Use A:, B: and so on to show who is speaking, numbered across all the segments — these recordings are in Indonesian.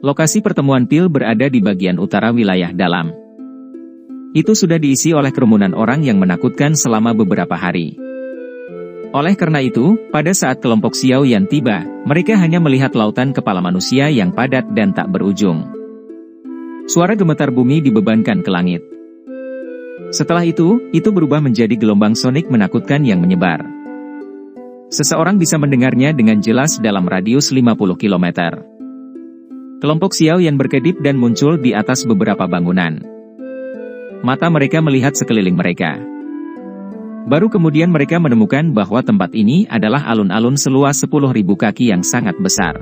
A: Lokasi pertemuan PIL berada di bagian utara wilayah dalam. Itu sudah diisi oleh kerumunan orang yang menakutkan selama beberapa hari. Oleh karena itu, pada saat kelompok Xiao Yan tiba, mereka hanya melihat lautan kepala manusia yang padat dan tak berujung. Suara gemetar bumi dibebankan ke langit. Setelah itu berubah menjadi gelombang sonik menakutkan yang menyebar. Seseorang bisa mendengarnya dengan jelas dalam radius 50 km. Kelompok Xiao Yan berkedip dan muncul di atas beberapa bangunan. Mata mereka melihat sekeliling mereka. Baru kemudian mereka menemukan bahwa tempat ini adalah alun-alun seluas 10.000 kaki yang sangat besar.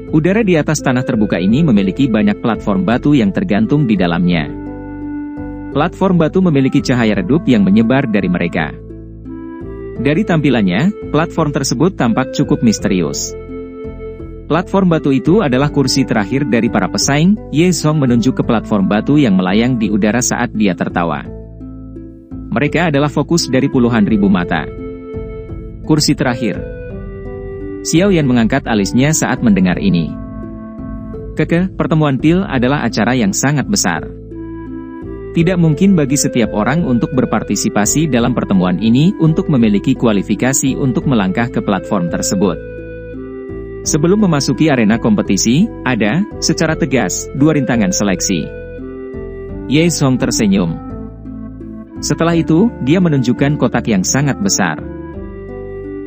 A: Udara di atas tanah terbuka ini memiliki banyak platform batu yang tergantung di dalamnya. Platform batu memiliki cahaya redup yang menyebar dari mereka. Dari tampilannya, platform tersebut tampak cukup misterius. Platform batu itu adalah kursi terakhir dari para pesaing. Ye Zong menunjuk ke platform batu yang melayang di udara saat dia tertawa. Mereka adalah fokus dari puluhan ribu mata. Kursi terakhir. Xiao Yan mengangkat alisnya saat mendengar ini. Pertemuan PIL adalah acara yang sangat besar. Tidak mungkin bagi setiap orang untuk berpartisipasi dalam pertemuan ini untuk memiliki kualifikasi untuk melangkah ke platform tersebut. Sebelum memasuki arena kompetisi, ada, secara tegas, 2 rintangan seleksi. Ye Zong tersenyum. Setelah itu, dia menunjukkan kotak yang sangat besar.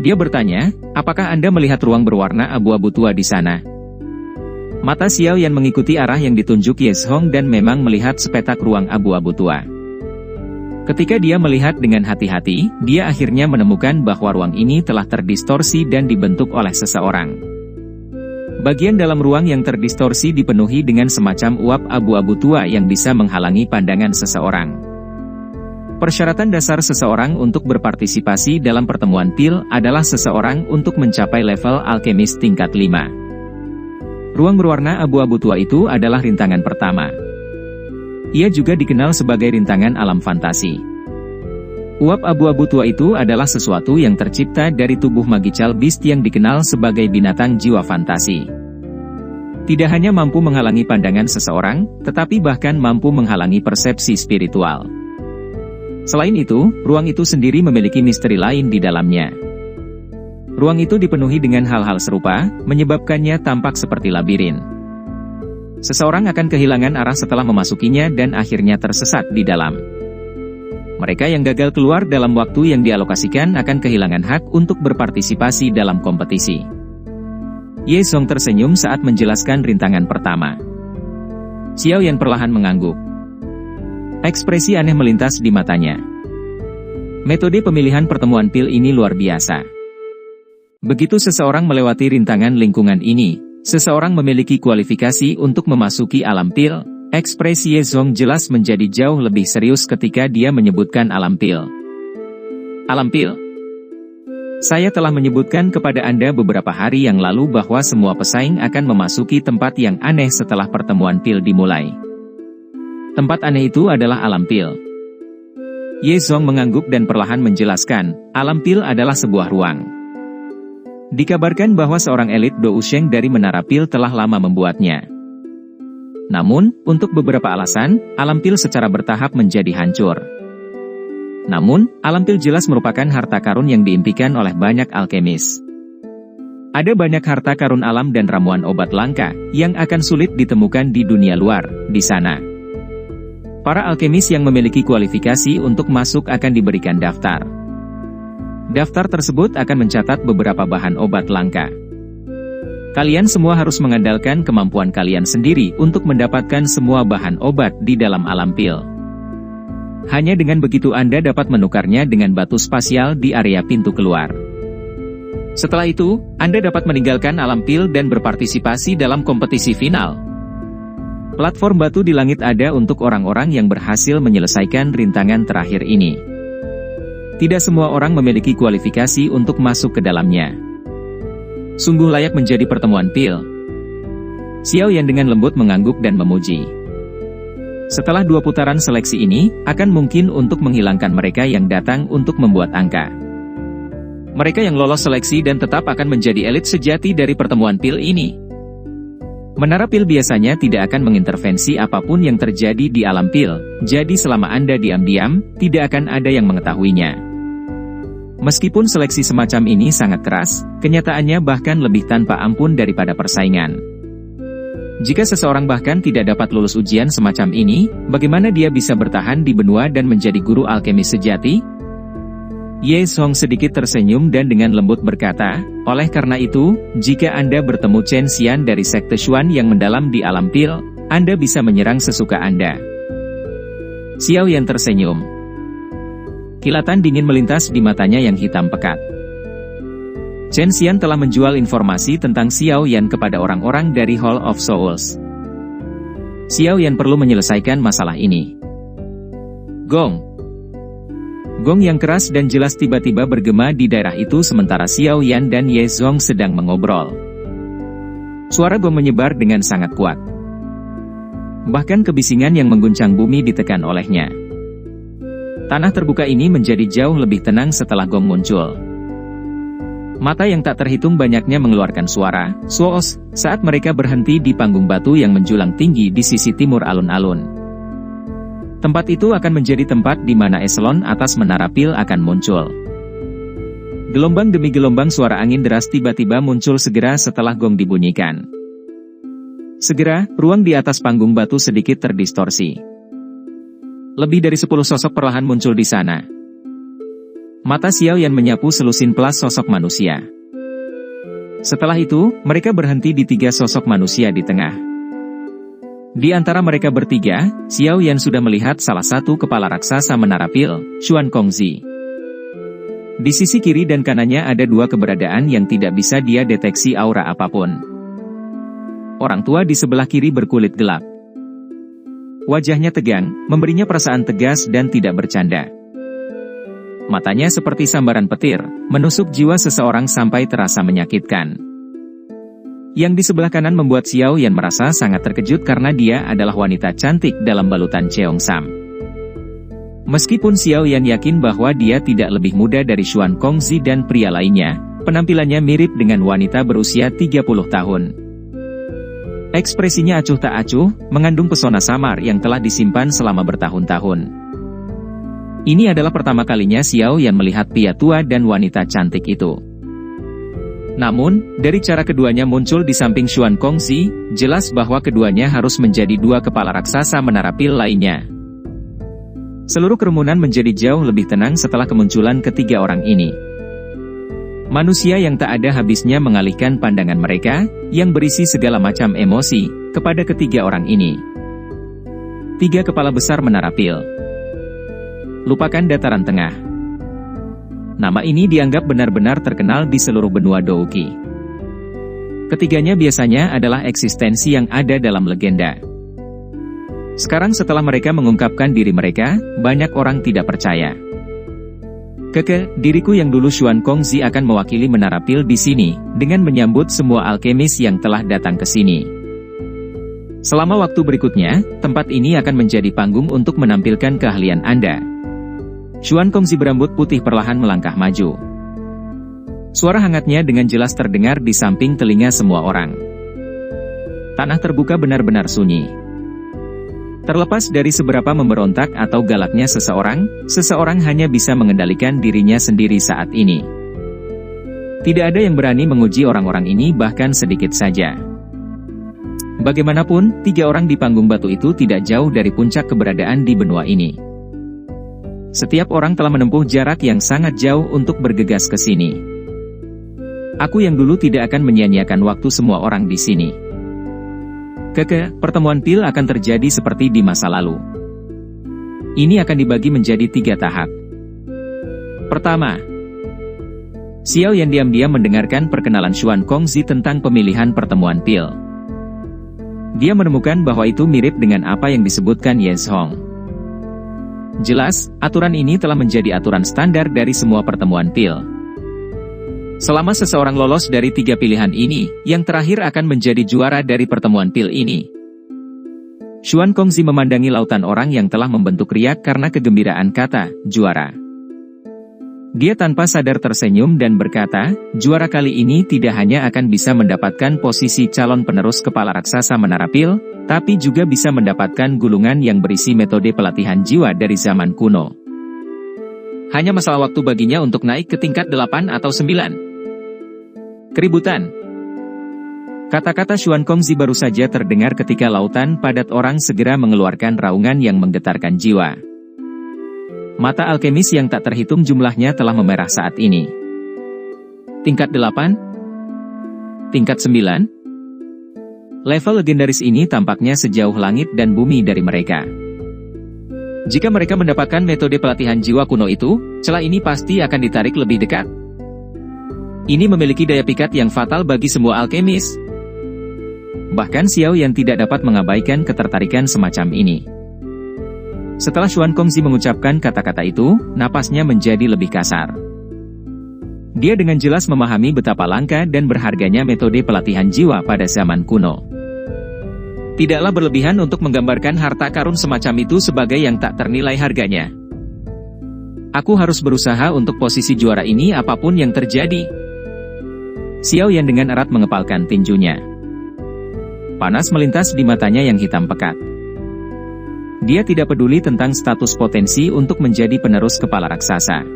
A: Dia bertanya, apakah Anda melihat ruang berwarna abu-abu tua di sana? Mata Xiao Yan mengikuti arah yang ditunjuk Ye Zong dan memang melihat sepetak ruang abu-abu tua. Ketika dia melihat dengan hati-hati, dia akhirnya menemukan bahwa ruang ini telah terdistorsi dan dibentuk oleh seseorang. Bagian dalam ruang yang terdistorsi dipenuhi dengan semacam uap abu-abu tua yang bisa menghalangi pandangan seseorang. Persyaratan dasar seseorang untuk berpartisipasi dalam pertemuan PIL adalah seseorang untuk mencapai level alkemis tingkat 5. Ruang berwarna abu-abu tua itu adalah rintangan pertama. Ia juga dikenal sebagai rintangan alam fantasi. Uap abu-abu tua itu adalah sesuatu yang tercipta dari tubuh magical beast yang dikenal sebagai binatang jiwa fantasi. Tidak hanya mampu menghalangi pandangan seseorang, tetapi bahkan mampu menghalangi persepsi spiritual. Selain itu, ruang itu sendiri memiliki misteri lain di dalamnya. Ruang itu dipenuhi dengan hal-hal serupa, menyebabkannya tampak seperti labirin. Seseorang akan kehilangan arah setelah memasukinya dan akhirnya tersesat di dalam. Mereka yang gagal keluar dalam waktu yang dialokasikan akan kehilangan hak untuk berpartisipasi dalam kompetisi. Ye Zong tersenyum saat menjelaskan rintangan pertama. Xiao Yan perlahan mengangguk. Ekspresi aneh melintas di matanya. Metode pemilihan pertemuan PIL ini luar biasa. Begitu seseorang melewati rintangan lingkungan ini, seseorang memiliki kualifikasi untuk memasuki alam PIL. Ekspresi Ye Zong jelas menjadi jauh lebih serius ketika dia menyebutkan alam PIL. Alam PIL. Saya telah menyebutkan kepada Anda beberapa hari yang lalu bahwa semua pesaing akan memasuki tempat yang aneh setelah pertemuan PIL dimulai. Tempat aneh itu adalah alam PIL. Ye Zong mengangguk dan perlahan menjelaskan, alam PIL adalah sebuah ruang. Dikabarkan bahwa seorang elit Do Usheng dari Menara PIL telah lama membuatnya. Namun, untuk beberapa alasan, alam PIL secara bertahap menjadi hancur. Namun, alam PIL jelas merupakan harta karun yang diimpikan oleh banyak alkemis. Ada banyak harta karun alam dan ramuan obat langka, yang akan sulit ditemukan di dunia luar, di sana. Para alkemis yang memiliki kualifikasi untuk masuk akan diberikan daftar. Daftar tersebut akan mencatat beberapa bahan obat langka. Kalian semua harus mengandalkan kemampuan kalian sendiri untuk mendapatkan semua bahan obat di dalam alam PIL. Hanya dengan begitu Anda dapat menukarnya dengan batu spasial di area pintu keluar. Setelah itu, Anda dapat meninggalkan alam PIL dan berpartisipasi dalam kompetisi final. Platform batu di langit ada untuk orang-orang yang berhasil menyelesaikan rintangan terakhir ini. Tidak semua orang memiliki kualifikasi untuk masuk ke dalamnya. Sungguh layak menjadi pertemuan PIL. Xiao Yan dengan lembut mengangguk dan memuji. Setelah 2 putaran seleksi ini, akan mungkin untuk menghilangkan mereka yang datang untuk membuat angka. Mereka yang lolos seleksi dan tetap akan menjadi elit sejati dari pertemuan PIL ini. Menara pil biasanya tidak akan mengintervensi apapun yang terjadi di alam pil, jadi selama Anda diam-diam, tidak akan ada yang mengetahuinya. Meskipun seleksi semacam ini sangat keras, kenyataannya bahkan lebih tanpa ampun daripada persaingan. Jika seseorang bahkan tidak dapat lulus ujian semacam ini, bagaimana dia bisa bertahan di benua dan menjadi guru alkemis sejati? Ye Zhong sedikit tersenyum dan dengan lembut berkata, oleh karena itu, jika Anda bertemu Chen Xian dari sekte Xuan yang mendalam di alam pil, Anda bisa menyerang sesuka Anda. Xiao Yan tersenyum. Kilatan dingin melintas di matanya yang hitam pekat. Chen Xian telah menjual informasi tentang Xiao Yan kepada orang-orang dari Hall of Souls. Xiao Yan perlu menyelesaikan masalah ini. Gong. Gong yang keras dan jelas tiba-tiba bergema di daerah itu sementara Xiao Yan dan Ye Zhong sedang mengobrol. Suara gong menyebar dengan sangat kuat. Bahkan kebisingan yang mengguncang bumi ditekan olehnya. Tanah terbuka ini menjadi jauh lebih tenang setelah gong muncul. Mata yang tak terhitung banyaknya mengeluarkan suara, "Soos," saat mereka berhenti di panggung batu yang menjulang tinggi di sisi timur alun-alun. Tempat itu akan menjadi tempat di mana eselon atas menara pil akan muncul. Gelombang demi gelombang suara angin deras tiba-tiba muncul segera setelah gong dibunyikan. Segera, ruang di atas panggung batu sedikit terdistorsi. Lebih dari 10 sosok perlahan muncul di sana. Mata Xiao Yan menyapu selusin pelas sosok manusia. Setelah itu, mereka berhenti di 3 sosok manusia di tengah. Di antara mereka bertiga, Xiao Yan sudah melihat salah satu kepala raksasa menara pil, Xuan Kongzi. Di sisi kiri dan kanannya ada 2 keberadaan yang tidak bisa dia deteksi aura apapun. Orang tua di sebelah kiri berkulit gelap. Wajahnya tegang, memberinya perasaan tegas dan tidak bercanda. Matanya seperti sambaran petir, menusuk jiwa seseorang sampai terasa menyakitkan. Yang di sebelah kanan membuat Xiao Yan merasa sangat terkejut karena dia adalah wanita cantik dalam balutan Cheongsam. Meskipun Xiao Yan yakin bahwa dia tidak lebih muda dari Xuan Kongzi dan pria lainnya, penampilannya mirip dengan wanita berusia 30 tahun. Ekspresinya acuh tak acuh, mengandung pesona samar yang telah disimpan selama bertahun-tahun. Ini adalah pertama kalinya Xiao Yan melihat pria tua dan wanita cantik itu. Namun, dari cara keduanya muncul di samping Xuan Kongzi, jelas bahwa keduanya harus menjadi 2 kepala raksasa menara pil lainnya. Seluruh kerumunan menjadi jauh lebih tenang setelah kemunculan ketiga orang ini. Manusia yang tak ada habisnya mengalihkan pandangan mereka, yang berisi segala macam emosi, kepada ketiga orang ini. 3 kepala besar menara pil. Lupakan dataran tengah. Nama ini dianggap benar-benar terkenal di seluruh benua Douqi. Ketiganya biasanya adalah eksistensi yang ada dalam legenda. Sekarang setelah mereka mengungkapkan diri mereka, banyak orang tidak percaya. Diriku yang dulu Xuan Kongzi akan mewakili menara pil di sini, dengan menyambut semua alkemis yang telah datang ke sini. Selama waktu berikutnya, tempat ini akan menjadi panggung untuk menampilkan keahlian Anda. Xuan Kongzi berambut putih perlahan melangkah maju. Suara hangatnya dengan jelas terdengar di samping telinga semua orang. Tanah terbuka benar-benar sunyi. Terlepas dari seberapa memberontak atau galaknya seseorang hanya bisa mengendalikan dirinya sendiri saat ini. Tidak ada yang berani menguji orang-orang ini bahkan sedikit saja. Bagaimanapun, 3 orang di panggung batu itu tidak jauh dari puncak keberadaan di benua ini. Setiap orang telah menempuh jarak yang sangat jauh untuk bergegas ke sini. Aku yang dulu tidak akan menyia-nyiakan waktu semua orang di sini. Pertemuan pil akan terjadi seperti di masa lalu. Ini akan dibagi menjadi 3 tahap. Pertama, Xiao Yan diam-diam mendengarkan perkenalan Xuan Kongzi tentang pemilihan pertemuan pil. Dia menemukan bahwa itu mirip dengan apa yang disebutkan Ye Zhong. Jelas, aturan ini telah menjadi aturan standar dari semua pertemuan pil. Selama seseorang lolos dari 3 pilihan ini, yang terakhir akan menjadi juara dari pertemuan pil ini. Xuan Kongzi memandangi lautan orang yang telah membentuk riak karena kegembiraan kata, juara. Dia tanpa sadar tersenyum dan berkata, juara kali ini tidak hanya akan bisa mendapatkan posisi calon penerus kepala raksasa Menara Pil, tapi juga bisa mendapatkan gulungan yang berisi metode pelatihan jiwa dari zaman kuno. Hanya masalah waktu baginya untuk naik ke tingkat 8 atau 9. Keributan. Kata-kata Xuan Kongzi baru saja terdengar ketika lautan padat orang segera mengeluarkan raungan yang menggetarkan jiwa. Mata alkemis yang tak terhitung jumlahnya telah memerah saat ini. Tingkat 8? Tingkat 9? Level legendaris ini tampaknya sejauh langit dan bumi dari mereka. Jika mereka mendapatkan metode pelatihan jiwa kuno itu, celah ini pasti akan ditarik lebih dekat. Ini memiliki daya pikat yang fatal bagi semua alkemis. Bahkan Xiao Yan tidak dapat mengabaikan ketertarikan semacam ini. Setelah Xuan Kongzi mengucapkan kata-kata itu, napasnya menjadi lebih kasar. Dia dengan jelas memahami betapa langka dan berharganya metode pelatihan jiwa pada zaman kuno. Tidaklah berlebihan untuk menggambarkan harta karun semacam itu sebagai yang tak ternilai harganya. Aku harus berusaha untuk posisi juara ini apapun yang terjadi. Xiao Yan dengan erat mengepalkan tinjunya. Panas melintas di matanya yang hitam pekat. Dia tidak peduli tentang status potensi untuk menjadi penerus kepala raksasa.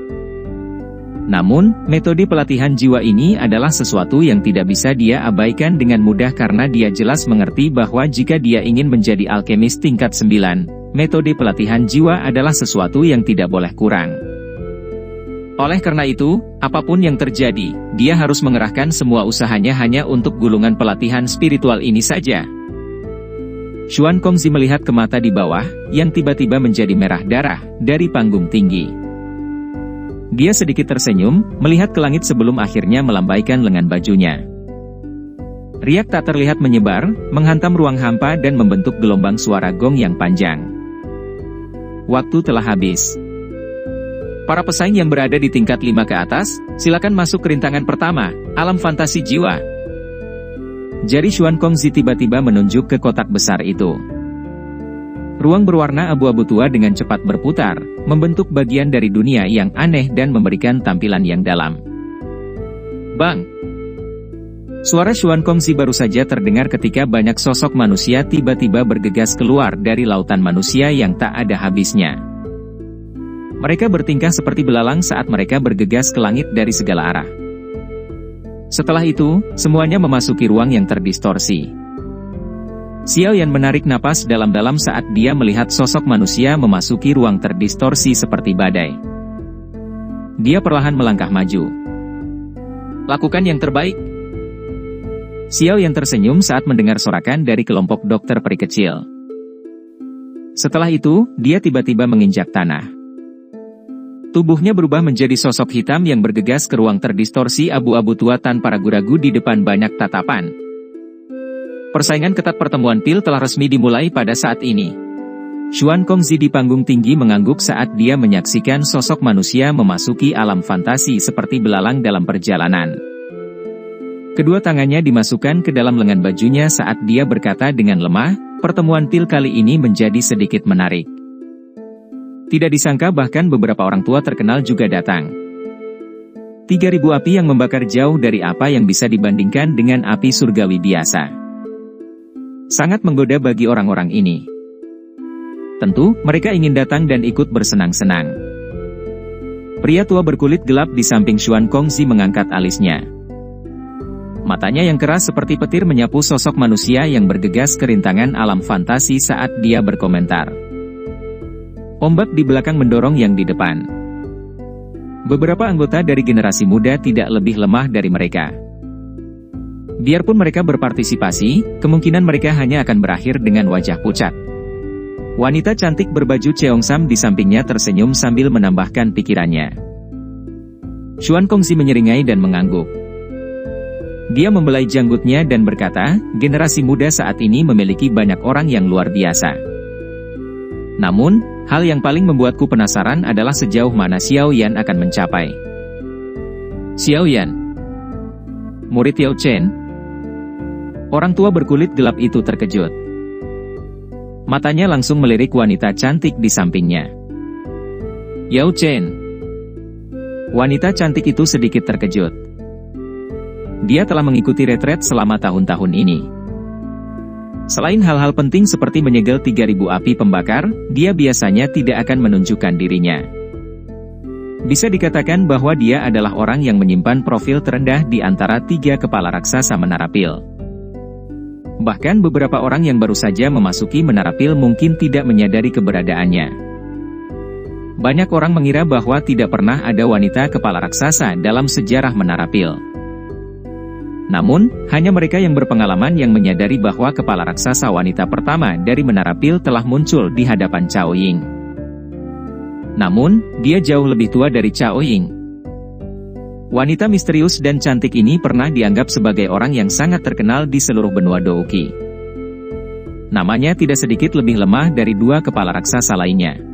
A: Namun, metode pelatihan jiwa ini adalah sesuatu yang tidak bisa dia abaikan dengan mudah karena dia jelas mengerti bahwa jika dia ingin menjadi alkemis tingkat 9, metode pelatihan jiwa adalah sesuatu yang tidak boleh kurang. Oleh karena itu, apapun yang terjadi, dia harus mengerahkan semua usahanya hanya untuk gulungan pelatihan spiritual ini saja. Xuan Kongzi melihat ke mata di bawah, yang tiba-tiba menjadi merah darah, dari panggung tinggi. Dia sedikit tersenyum, melihat ke langit sebelum akhirnya melambaikan lengan bajunya. Riak tak terlihat menyebar, menghantam ruang hampa dan membentuk gelombang suara gong yang panjang. Waktu telah habis. Para pesaing yang berada di tingkat 5 ke atas, silakan masuk ke rintangan pertama, alam fantasi jiwa. Jari Xuan Kongzi tiba-tiba menunjuk ke kotak besar itu. Ruang berwarna abu-abu tua dengan cepat berputar, membentuk bagian dari dunia yang aneh dan memberikan tampilan yang dalam. Bang! Suara Xuan Kongzi baru saja terdengar ketika banyak sosok manusia tiba-tiba bergegas keluar dari lautan manusia yang tak ada habisnya. Mereka bertingkah seperti belalang saat mereka bergegas ke langit dari segala arah. Setelah itu, semuanya memasuki ruang yang terdistorsi. Xiao Yan menarik napas dalam-dalam saat dia melihat sosok manusia memasuki ruang terdistorsi seperti badai. Dia perlahan melangkah maju. Lakukan yang terbaik. Xiao Yan tersenyum saat mendengar sorakan dari kelompok dokter peri kecil. Setelah itu, dia tiba-tiba menginjak tanah. Tubuhnya berubah menjadi sosok hitam yang bergegas ke ruang terdistorsi abu-abu tua tanpa ragu-ragu di depan banyak tatapan. Persaingan ketat pertemuan pil telah resmi dimulai pada saat ini. Xuan Kongzi di panggung tinggi mengangguk saat dia menyaksikan sosok manusia memasuki alam fantasi seperti belalang dalam perjalanan. Kedua tangannya dimasukkan ke dalam lengan bajunya saat dia berkata dengan lemah, pertemuan pil kali ini menjadi sedikit menarik. Tidak disangka bahkan beberapa orang tua terkenal juga datang. 3.000 api yang membakar jauh dari apa yang bisa dibandingkan dengan api surgawi biasa. Sangat menggoda bagi orang-orang ini. Tentu, mereka ingin datang dan ikut bersenang-senang. Pria tua berkulit gelap di samping Xuan Kongzi mengangkat alisnya. Matanya yang keras seperti petir menyapu sosok manusia yang bergegas ke rintangan alam fantasi saat dia berkomentar. Ombak di belakang mendorong yang di depan. Beberapa anggota dari generasi muda tidak lebih lemah dari mereka. Biarpun mereka berpartisipasi, kemungkinan mereka hanya akan berakhir dengan wajah pucat. Wanita cantik berbaju Cheongsam di sampingnya tersenyum sambil menambahkan pikirannya. Xuan Kongzi menyeringai dan mengangguk. Dia membelai janggutnya dan berkata, generasi muda saat ini memiliki banyak orang yang luar biasa. Namun, hal yang paling membuatku penasaran adalah sejauh mana Xiao Yan akan mencapai. Xiao Yan? Murid Yao Chen? Orang tua berkulit gelap itu terkejut. Matanya langsung melirik wanita cantik di sampingnya. Yao Chen. Wanita cantik itu sedikit terkejut. Dia telah mengikuti retret selama tahun-tahun ini. Selain hal-hal penting seperti menyegel 3.000 api pembakar, dia biasanya tidak akan menunjukkan dirinya. Bisa dikatakan bahwa dia adalah orang yang menyimpan profil terendah di antara 3 kepala raksasa Menara Pil. Bahkan beberapa orang yang baru saja memasuki Menara Pil mungkin tidak menyadari keberadaannya. Banyak orang mengira bahwa tidak pernah ada wanita kepala raksasa dalam sejarah Menara Pil. Namun, hanya mereka yang berpengalaman yang menyadari bahwa kepala raksasa wanita pertama dari Menara Pil telah muncul di hadapan Cao Ying. Namun, dia jauh lebih tua dari Cao Ying. Wanita misterius dan cantik ini pernah dianggap sebagai orang yang sangat terkenal di seluruh benua Douqi. Namanya tidak sedikit lebih lemah dari 2 kepala raksasa lainnya.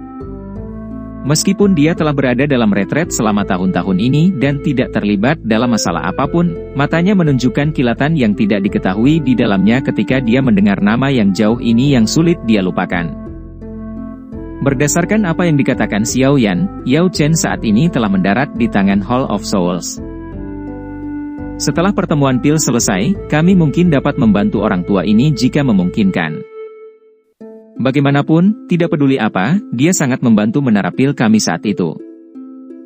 A: Meskipun dia telah berada dalam retret selama tahun-tahun ini dan tidak terlibat dalam masalah apapun, matanya menunjukkan kilatan yang tidak diketahui di dalamnya ketika dia mendengar nama yang jauh ini yang sulit dia lupakan. Berdasarkan apa yang dikatakan Xiao Yan, Yao Chen saat ini telah mendarat di tangan Hall of Souls. Setelah pertemuan Pil selesai, kami mungkin dapat membantu orang tua ini jika memungkinkan. Bagaimanapun, tidak peduli apa, dia sangat membantu Menara Pil kami saat itu.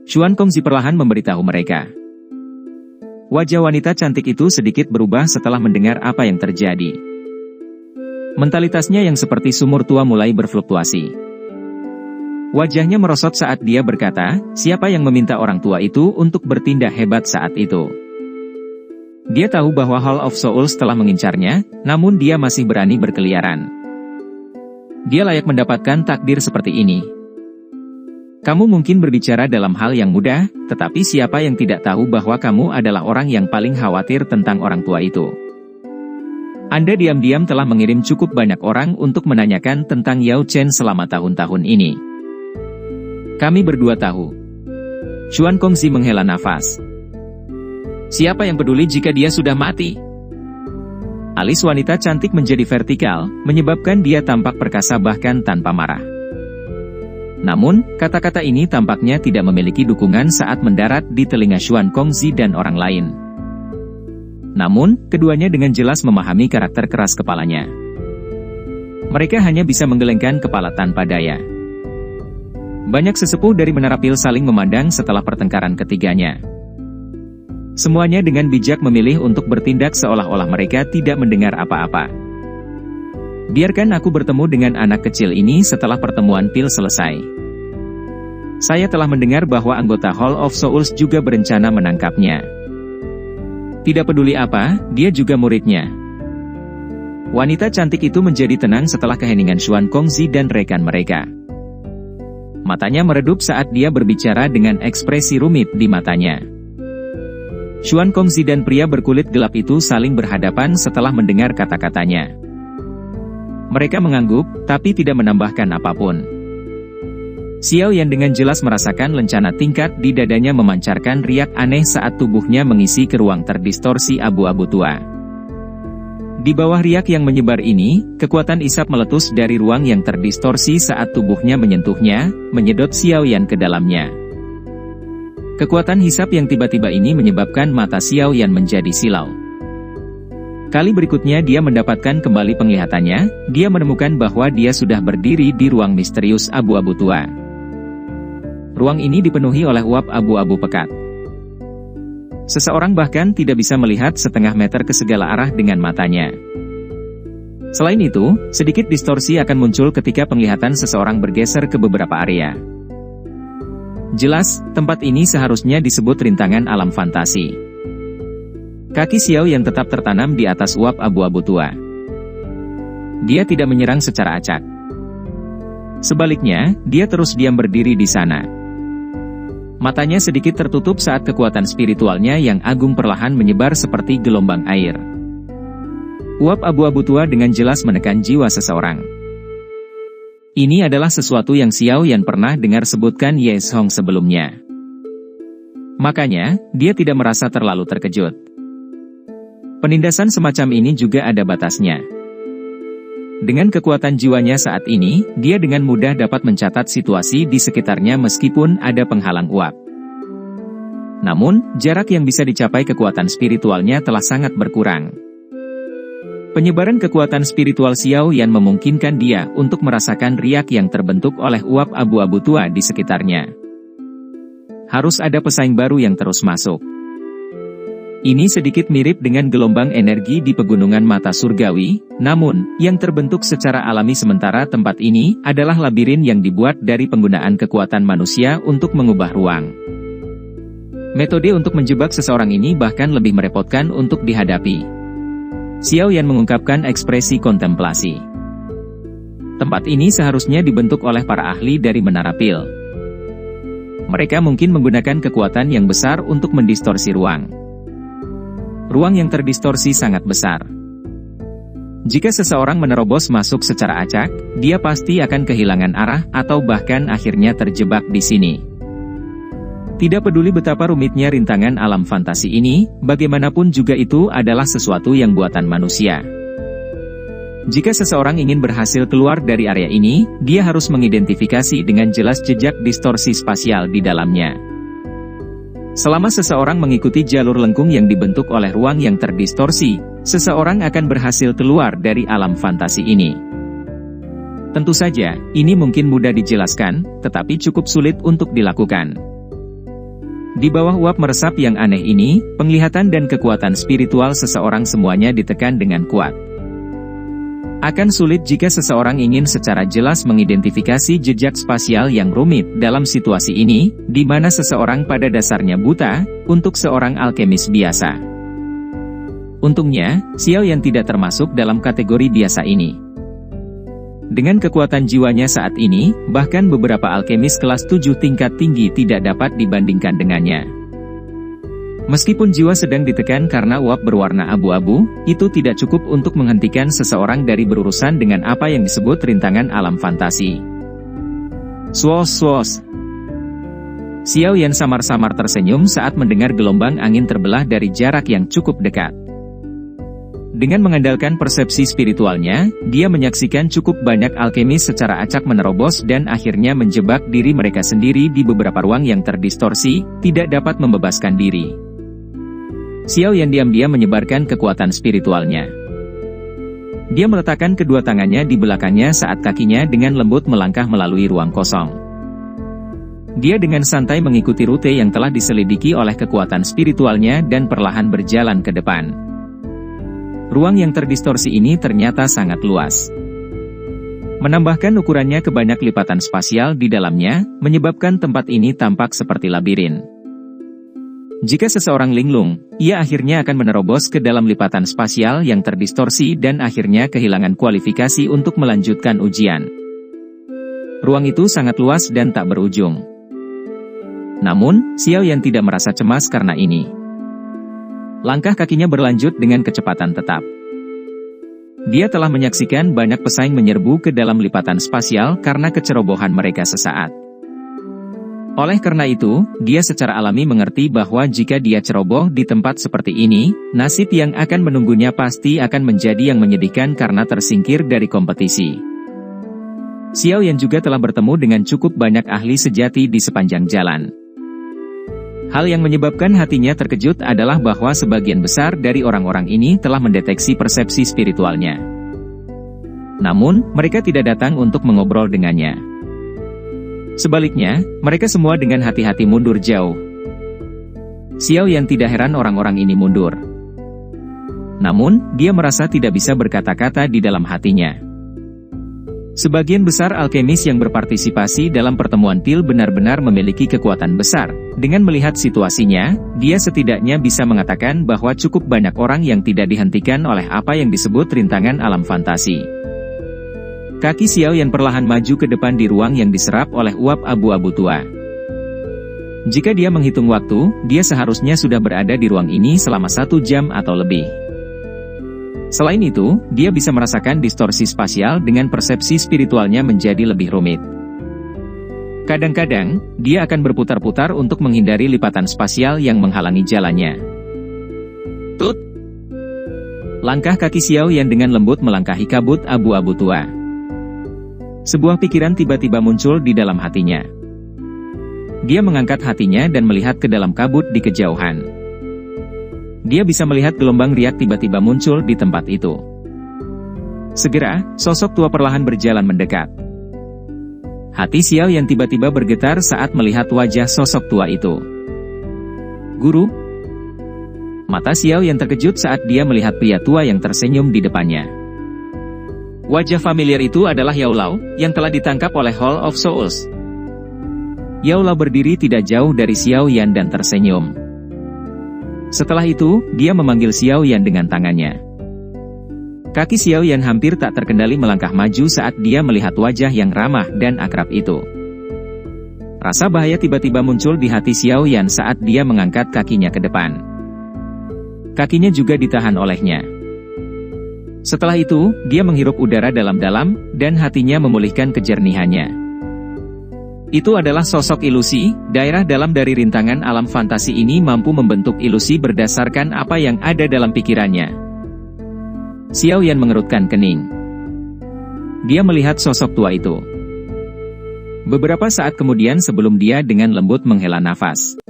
A: Xuan Kongzi perlahan memberitahu mereka. Wajah wanita cantik itu sedikit berubah setelah mendengar apa yang terjadi. Mentalitasnya yang seperti sumur tua mulai berfluktuasi. Wajahnya merosot saat dia berkata, siapa yang meminta orang tua itu untuk bertindak hebat saat itu? Dia tahu bahwa Hall of Souls telah mengincarnya, namun dia masih berani berkeliaran. Dia layak mendapatkan takdir seperti ini. Kamu mungkin berbicara dalam hal yang mudah, tetapi siapa yang tidak tahu bahwa kamu adalah orang yang paling khawatir tentang orang tua itu? Anda diam-diam telah mengirim cukup banyak orang untuk menanyakan tentang Yao Chen selama tahun-tahun ini. Kami berdua tahu. Xuan Kongzi menghela nafas. Siapa yang peduli jika dia sudah mati? Alis wanita cantik menjadi vertikal, menyebabkan dia tampak perkasa bahkan tanpa marah. Namun, kata-kata ini tampaknya tidak memiliki dukungan saat mendarat di telinga Xuan Kongzi dan orang lain. Namun, keduanya dengan jelas memahami karakter keras kepalanya. Mereka hanya bisa menggelengkan kepala tanpa daya. Banyak sesepuh dari Menara Pil saling memandang setelah pertengkaran ketiganya. Semuanya dengan bijak memilih untuk bertindak seolah-olah mereka tidak mendengar apa-apa. Biarkan aku bertemu dengan anak kecil ini setelah pertemuan Pil selesai. Saya telah mendengar bahwa anggota Hall of Souls juga berencana menangkapnya. Tidak peduli apa, dia juga muridnya. Wanita cantik itu menjadi tenang setelah keheningan Xuan Kongzi dan rekan mereka. Matanya meredup saat dia berbicara dengan ekspresi rumit di matanya. Xuan Kongzi dan pria berkulit gelap itu saling berhadapan setelah mendengar kata-katanya. Mereka mengangguk, tapi tidak menambahkan apapun. Xiao Yan dengan jelas merasakan lencana tingkat di dadanya memancarkan riak aneh saat tubuhnya mengisi ke ruang terdistorsi abu-abu tua. Di bawah riak yang menyebar ini, kekuatan isap meletus dari ruang yang terdistorsi saat tubuhnya menyentuhnya, menyedot Xiao Yan ke dalamnya. Kekuatan hisap yang tiba-tiba ini menyebabkan mata Xiao Yan menjadi silau. Kali berikutnya dia mendapatkan kembali penglihatannya, dia menemukan bahwa dia sudah berdiri di ruang misterius abu-abu tua. Ruang ini dipenuhi oleh uap abu-abu pekat. Seseorang bahkan tidak bisa melihat setengah meter ke segala arah dengan matanya. Selain itu, sedikit distorsi akan muncul ketika penglihatan seseorang bergeser ke beberapa area. Jelas, tempat ini seharusnya disebut rintangan alam fantasi. Kaki Xiao yang tetap tertanam di atas uap abu-abu tua. Dia tidak menyerang secara acak. Sebaliknya, dia terus diam berdiri di sana. Matanya sedikit tertutup saat kekuatan spiritualnya yang agung perlahan menyebar seperti gelombang air. Uap abu-abu tua dengan jelas menekan jiwa seseorang. Ini adalah sesuatu yang Xiao Yan pernah dengar sebutkan Ye Hong sebelumnya. Makanya, dia tidak merasa terlalu terkejut. Penindasan semacam ini juga ada batasnya. Dengan kekuatan jiwanya saat ini, dia dengan mudah dapat mencatat situasi di sekitarnya meskipun ada penghalang uap. Namun, jarak yang bisa dicapai kekuatan spiritualnya telah sangat berkurang. Penyebaran kekuatan spiritual Xiao Yan memungkinkan dia untuk merasakan riak yang terbentuk oleh uap abu-abu tua di sekitarnya. Harus ada pesaing baru yang terus masuk. Ini sedikit mirip dengan gelombang energi di pegunungan mata surgawi, namun, yang terbentuk secara alami sementara tempat ini adalah labirin yang dibuat dari penggunaan kekuatan manusia untuk mengubah ruang. Metode untuk menjebak seseorang ini bahkan lebih merepotkan untuk dihadapi. Xiao Yan mengungkapkan ekspresi kontemplasi. Tempat ini seharusnya dibentuk oleh para ahli dari Menara Pil. Mereka mungkin menggunakan kekuatan yang besar untuk mendistorsi ruang. Ruang yang terdistorsi sangat besar. Jika seseorang menerobos masuk secara acak, dia pasti akan kehilangan arah atau bahkan akhirnya terjebak di sini. Tidak peduli betapa rumitnya rintangan alam fantasi ini, bagaimanapun juga itu adalah sesuatu yang buatan manusia. Jika seseorang ingin berhasil keluar dari area ini, dia harus mengidentifikasi dengan jelas jejak distorsi spasial di dalamnya. Selama seseorang mengikuti jalur lengkung yang dibentuk oleh ruang yang terdistorsi, seseorang akan berhasil keluar dari alam fantasi ini. Tentu saja, ini mungkin mudah dijelaskan, tetapi cukup sulit untuk dilakukan. Di bawah uap meresap yang aneh ini, penglihatan dan kekuatan spiritual seseorang semuanya ditekan dengan kuat. Akan sulit jika seseorang ingin secara jelas mengidentifikasi jejak spasial yang rumit dalam situasi ini, di mana seseorang pada dasarnya buta, untuk seorang alkemis biasa. Untungnya, Xiao Yan tidak termasuk dalam kategori biasa ini. Dengan kekuatan jiwanya saat ini, bahkan beberapa alkemis kelas 7 tingkat tinggi tidak dapat dibandingkan dengannya. Meskipun jiwa sedang ditekan karena uap berwarna abu-abu, itu tidak cukup untuk menghentikan seseorang dari berurusan dengan apa yang disebut rintangan alam fantasi. Swos. Xiao Yan samar-samar tersenyum saat mendengar gelombang angin terbelah dari jarak yang cukup dekat. Dengan mengandalkan persepsi spiritualnya, dia menyaksikan cukup banyak alkemis secara acak menerobos dan akhirnya menjebak diri mereka sendiri di beberapa ruang yang terdistorsi, tidak dapat membebaskan diri. Xiao Yan diam-diam menyebarkan kekuatan spiritualnya. Dia meletakkan kedua tangannya di belakangnya saat kakinya dengan lembut melangkah melalui ruang kosong. Dia dengan santai mengikuti rute yang telah diselidiki oleh kekuatan spiritualnya dan perlahan berjalan ke depan. Ruang yang terdistorsi ini ternyata sangat luas. Menambahkan ukurannya ke banyak lipatan spasial di dalamnya, menyebabkan tempat ini tampak seperti labirin. Jika seseorang linglung, ia akhirnya akan menerobos ke dalam lipatan spasial yang terdistorsi dan akhirnya kehilangan kualifikasi untuk melanjutkan ujian. Ruang itu sangat luas dan tak berujung. Namun, Xiao Yan tidak merasa cemas karena ini. Langkah kakinya berlanjut dengan kecepatan tetap. Dia telah menyaksikan banyak pesaing menyerbu ke dalam lipatan spasial karena kecerobohan mereka sesaat. Oleh karena itu, dia secara alami mengerti bahwa jika dia ceroboh di tempat seperti ini, nasib yang akan menunggunya pasti akan menjadi yang menyedihkan karena tersingkir dari kompetisi. Xiao Yan juga telah bertemu dengan cukup banyak ahli sejati di sepanjang jalan. Hal yang menyebabkan hatinya terkejut adalah bahwa sebagian besar dari orang-orang ini telah mendeteksi persepsi spiritualnya. Namun, mereka tidak datang untuk mengobrol dengannya. Sebaliknya, mereka semua dengan hati-hati mundur jauh. Xiao Yan tidak heran orang-orang ini mundur. Namun, dia merasa tidak bisa berkata-kata di dalam hatinya. Sebagian besar alkemis yang berpartisipasi dalam pertemuan Til benar-benar memiliki kekuatan besar. Dengan melihat situasinya, dia setidaknya bisa mengatakan bahwa cukup banyak orang yang tidak dihentikan oleh apa yang disebut rintangan alam fantasi. Kaki Xiao Yan perlahan maju ke depan di ruang yang diserap oleh uap abu-abu tua. Jika dia menghitung waktu, dia seharusnya sudah berada di ruang ini selama 1 jam atau lebih. Selain itu, dia bisa merasakan distorsi spasial dengan persepsi spiritualnya menjadi lebih rumit. Kadang-kadang, dia akan berputar-putar untuk menghindari lipatan spasial yang menghalangi jalannya. Tut! Langkah kaki Xiao Yan dengan lembut melangkahi kabut abu-abu tua. Sebuah pikiran tiba-tiba muncul di dalam hatinya. Dia mengangkat hatinya dan melihat ke dalam kabut di kejauhan. Dia bisa melihat gelombang riak tiba-tiba muncul di tempat itu. Segera, sosok tua perlahan berjalan mendekat. Hati Xiao Yan tiba-tiba bergetar saat melihat wajah sosok tua itu. Guru? Mata Xiao Yan terkejut saat dia melihat pria tua yang tersenyum di depannya. Wajah familiar itu adalah Yao Lao, yang telah ditangkap oleh Hall of Souls. Yao Lao berdiri tidak jauh dari Xiao Yan dan tersenyum. Setelah itu, dia memanggil Xiao Yan dengan tangannya. Kaki Xiao Yan hampir tak terkendali melangkah maju saat dia melihat wajah yang ramah dan akrab itu. Rasa bahaya tiba-tiba muncul di hati Xiao Yan saat dia mengangkat kakinya ke depan. Kakinya juga ditahan olehnya. Setelah itu, dia menghirup udara dalam-dalam, dan hatinya memulihkan kejernihannya. Itu adalah sosok ilusi, daerah dalam dari rintangan alam fantasi ini mampu membentuk ilusi berdasarkan apa yang ada dalam pikirannya. Xiao Yan mengerutkan kening. Dia melihat sosok tua itu. Beberapa saat kemudian sebelum dia dengan lembut menghela nafas.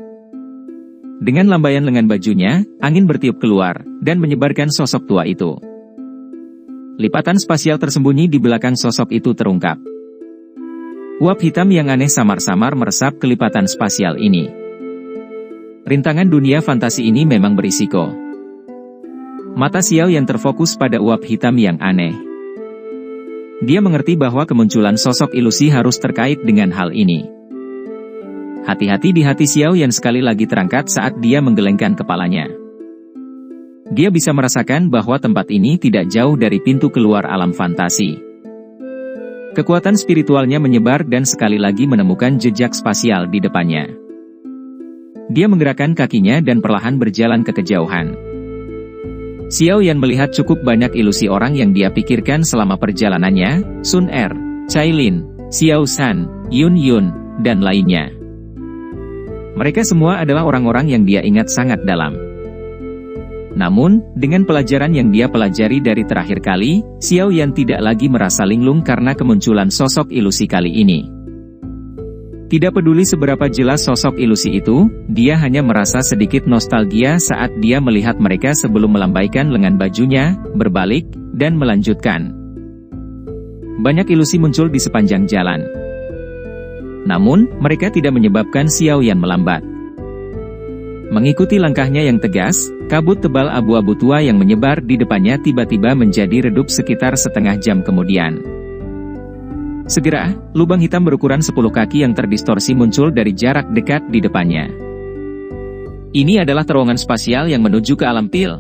A: Dengan lambaian lengan bajunya, angin bertiup keluar, dan menyebarkan sosok tua itu. Lipatan spasial tersembunyi di belakang sosok itu terungkap. Uap hitam yang aneh samar-samar meresap ke lipatan spasial ini. Rintangan dunia fantasi ini memang berisiko. Mata Xiao yang terfokus pada uap hitam yang aneh. Dia mengerti bahwa kemunculan sosok ilusi harus terkait dengan hal ini. Hati-hati di hati Xiao Yan sekali lagi terangkat saat dia menggelengkan kepalanya. Dia bisa merasakan bahwa tempat ini tidak jauh dari pintu keluar alam fantasi. Kekuatan spiritualnya menyebar dan sekali lagi menemukan jejak spasial di depannya. Dia menggerakkan kakinya dan perlahan berjalan ke kejauhan. Xiao Yan melihat cukup banyak ilusi orang yang dia pikirkan selama perjalanannya, Sun Er, Cai Lin, Xiao San, Yun Yun, dan lainnya. Mereka semua adalah orang-orang yang dia ingat sangat dalam. Namun, dengan pelajaran yang dia pelajari dari terakhir kali, Xiao Yan tidak lagi merasa linglung karena kemunculan sosok ilusi kali ini. Tidak peduli seberapa jelas sosok ilusi itu, dia hanya merasa sedikit nostalgia saat dia melihat mereka sebelum melambaikan lengan bajunya, berbalik, dan melanjutkan. Banyak ilusi muncul di sepanjang jalan. Namun, mereka tidak menyebabkan Xiao Yan melambat. Mengikuti langkahnya yang tegas, kabut tebal abu-abu tua yang menyebar di depannya tiba-tiba menjadi redup sekitar setengah jam kemudian. Segera, lubang hitam berukuran 10 kaki yang terdistorsi muncul dari jarak dekat di depannya. Ini adalah terowongan spasial yang menuju ke alam pil.